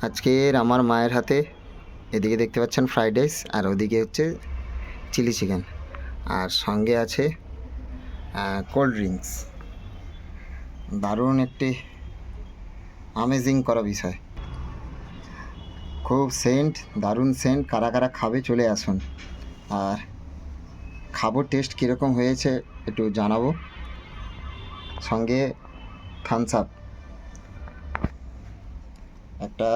আজকের আমার মায়ের হাতে এদিকে দেখতে পাচ্ছেন ফ্রাইড রাইস, আর ওদিকে হচ্ছে চিলি চিকেন, আর সঙ্গে আছে কোল্ড ড্রিঙ্কস। দারুণ একটি আমেজিং করা বিষয়, খুব সেন্ট, দারুণ সেন্ট। কারা কারা খাবে চলে আসুন, আর খাবো, টেস্ট কীরকম হয়েছে একটু জানাবো। সঙ্গে থামস আপ, একটা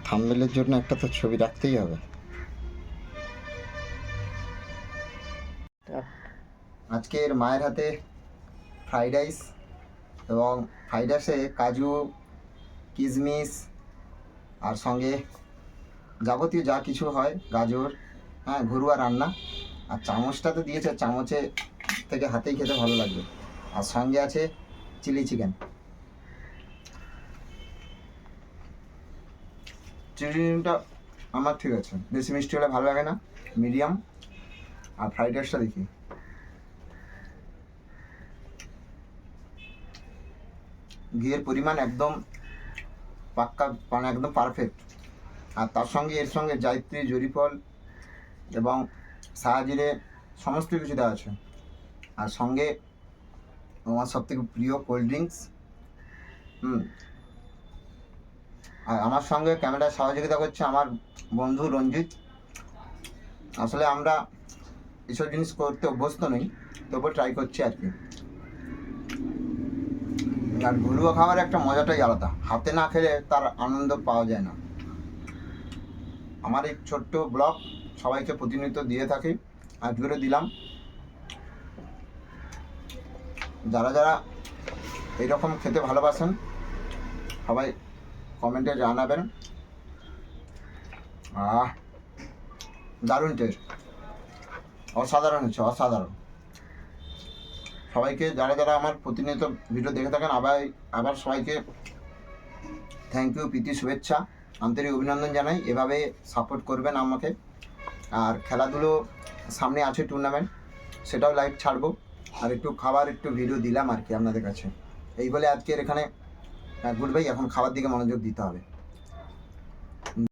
থাম্বনেলের জন্য একটা তো ছবি রাখতেই হবে। আজকের মায়ের হাতে ফ্রাইড রাইস, এবং ফ্রাইড রাইসে কাজু, কিশমিশ, আর সঙ্গে যাবতীয় যা কিছু হয়, গাজর, হ্যাঁ, ঘরোয়া রান্না। আর চামচটা তো দিয়েছে, চামচে থেকে হাতেই খেতে ভালো লাগবে। আর সঙ্গে আছে চিলি চিকেন। চিলি চিকেনটা আমার ঠিক আছে, বেশি মিষ্টি হলে ভালো লাগে না, মিডিয়াম। আর ফ্রাইড রাইসটা দেখি, ঘিয়ের পরিমাণ একদম পাক্কা, মানে একদম পারফেক্ট। আর তার সঙ্গে এর সঙ্গে জায়ত্রী, জরিফল এবং সাহাজিরে সমস্ত কিছু দেওয়া আছে। আর সঙ্গে আমার সবথেকে প্রিয় কোল্ড ড্রিঙ্কস। আর আমার সঙ্গে ক্যামেরায় সহযোগিতা করছে আমার বন্ধু রঞ্জিত। আসলে আমরা এসব জিনিস করতে অভ্যস্ত নই, তবুও ট্রাই করছি আর কি। আর ঘরোয়া খাওয়ার একটা মজাটাই আলাদা, হাতে না খেলে তার আনন্দ পাওয়া যায় না। আমার এই ছোট্ট ব্লগ সবাইকে প্রতিনিয়ত দিয়ে থাকি, আজকেরও দিলাম। যারা যারা এইরকম খেতে ভালোবাসেন সবাই কমেন্টে জানাবেন। দারুণ টেস্ট, অসাধারণ হচ্ছে, অসাধারণ। সবাইকে, যারা যারা আমার প্রতিনিয়ত ভিডিও দেখে থাকেন, আবার সবাইকে থ্যাংক ইউ, প্রীতি, শুভেচ্ছা, আন্তরিক অভিনন্দন জানাই। এভাবে সাপোর্ট করবেন আমাকে। আর খেলাধুলো সামনে আছে, টুর্নামেন্ট, সেটাও লাইভ ছাড়বো। আর একটু খাবার, একটু ভিডিও দিলাম আর কি আপনাদের কাছে। এই বলে আজকের এখানে গুড বাই। এখন খাবার দিকে মনোযোগ দিতে হবে।